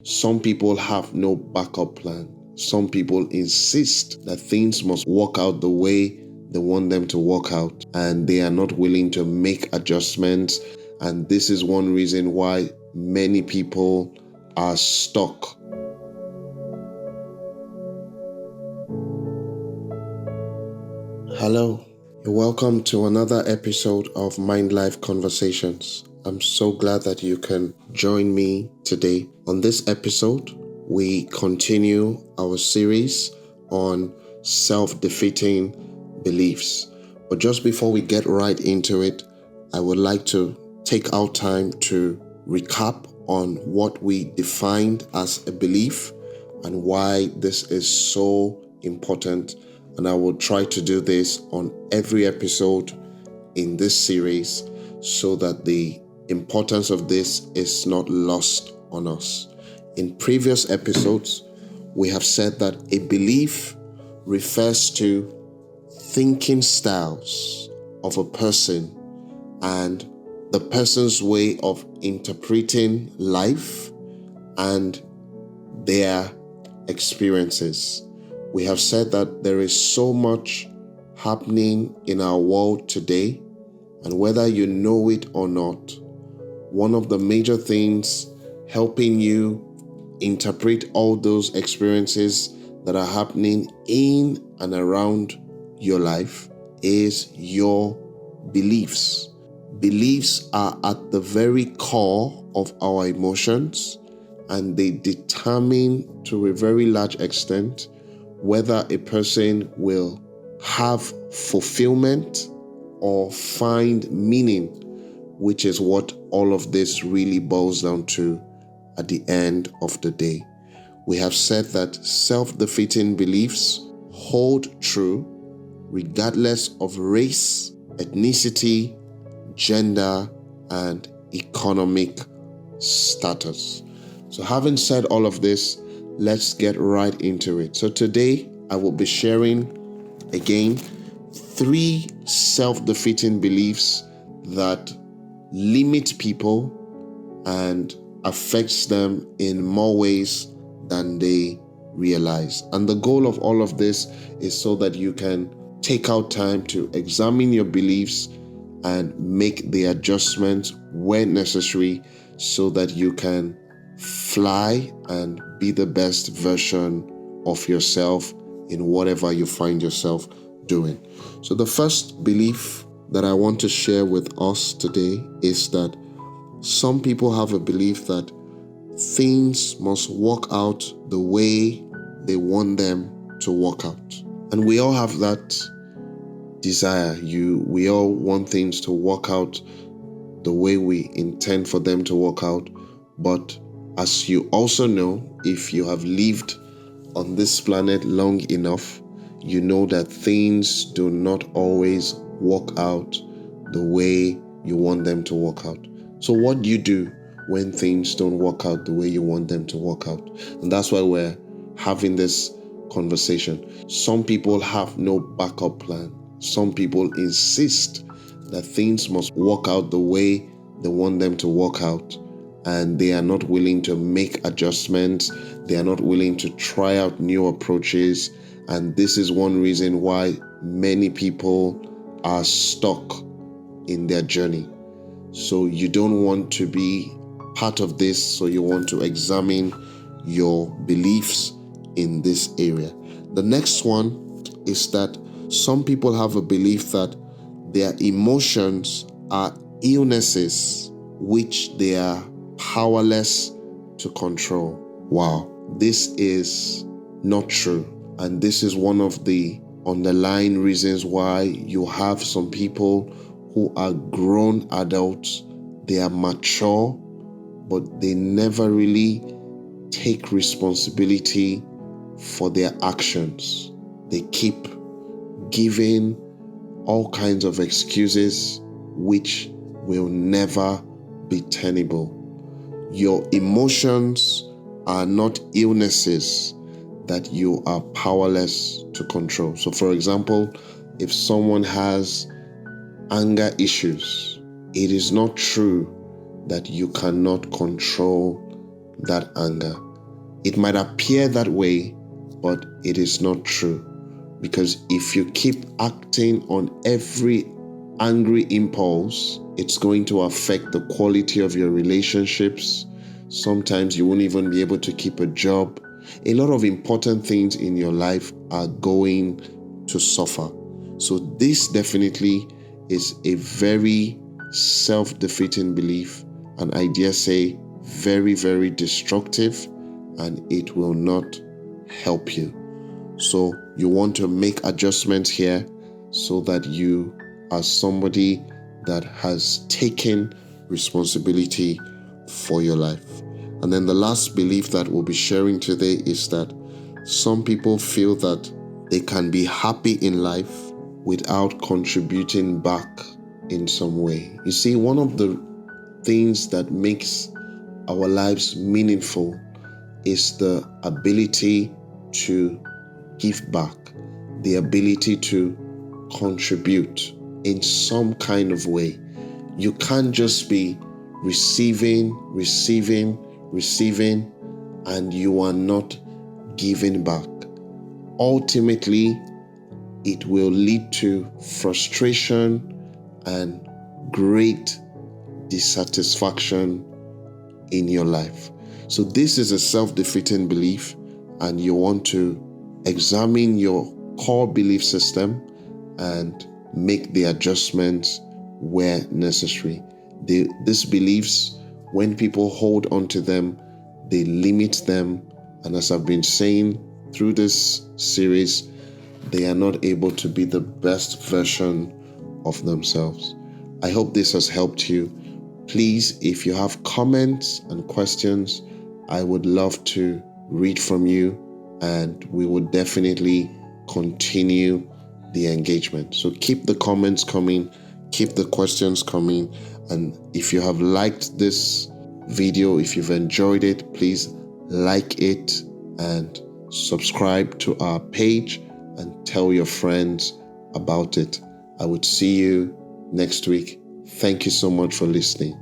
Some people have no backup plan. Some people insist that things must work out the way they want them to work out, and they are not willing to make adjustments. And this is one reason why many people are stuck. Hello, you're welcome to another episode of Mindlife Conversations. I'm so glad that you can join me today. On this episode, we continue our series on self-defeating beliefs. But just before we get right into it, I would like to take our time to recap on what we defined as a belief and why this is so important. And I will try to do this on every episode in this series so that the importance of this is not lost on us. In previous episodes, we have said that a belief refers to thinking styles of a person and the person's way of interpreting life and their experiences. We have said that there is so much happening in our world today, and whether you know it or not, one of the major things helping you interpret all those experiences that are happening in and around your life is your beliefs. Beliefs are at the very core of our emotions, and they determine to a very large extent whether a person will have fulfillment or find meaning, which is what all of this really boils down to at the end of the day. We have said that self-defeating beliefs hold true regardless of race, ethnicity, gender, and economic status. So having said all of this, let's get right into it. So today, I will be sharing again 3 self-defeating beliefs that limit people and affects them in more ways than they realize. And the goal of all of this is so that you can take out time to examine your beliefs and make the adjustments when necessary so that you can fly and be the best version of yourself in whatever you find yourself doing. So the first belief that I want to share with us today is that some people have a belief that things must work out the way they want them to work out. And we all have that desire. We all want things to work out the way we intend for them to work out. But as you also know, if you have lived on this planet long enough, you know that things do not always work out the way you want them to work out. So what do you do when things don't work out the way you want them to work out? And that's why we're having this conversation. Some people have no backup plan. Some people insist that things must work out the way they want them to work out, and they are not willing to make adjustments. They are not willing to try out new approaches. And this is one reason why many people are stuck in their journey. So you don't want to be part of this. So you want to examine your beliefs in this area. The next one is that some people have a belief that their emotions are illnesses which they are powerless to control. Wow, this is not true. And this is one of the underlying reasons why you have some people who are grown adults. They are mature, but they never really take responsibility for their actions. They keep giving all kinds of excuses which will never be tenable. Your emotions are not illnesses that you are powerless to control. So for example, if someone has anger issues, it is not true that you cannot control that anger. It might appear that way, but it is not true. Because if you keep acting on every angry impulse, it's going to affect the quality of your relationships. Sometimes you won't even be able to keep a job. A lot of important things in your life are going to suffer. So this definitely is a very self-defeating belief, and I dare say very, very destructive, and it will not help you. So you want to make adjustments here so that you are somebody that has taken responsibility for your life. And then the last belief that we'll be sharing today is that some people feel that they can be happy in life without contributing back in some way. You see, one of the things that makes our lives meaningful is the ability to give back, the ability to contribute in some kind of way. You can't just be receiving, and you are not giving back. Ultimately, it will lead to frustration and great dissatisfaction in your life. So this is a self-defeating belief, and you want to examine your core belief system and make the adjustments where necessary. These beliefs, when people hold on to them, they limit them, and as I've been saying through this series, they are not able to be the best version of themselves. I hope this has helped you. Please, if you have comments and questions, I would love to read from you, and we will definitely continue the engagement. So keep the comments coming, keep the questions coming, and if you have liked this video, if you've enjoyed it, please like it and subscribe to our page and tell your friends about it. I would see you next week. Thank you so much for listening.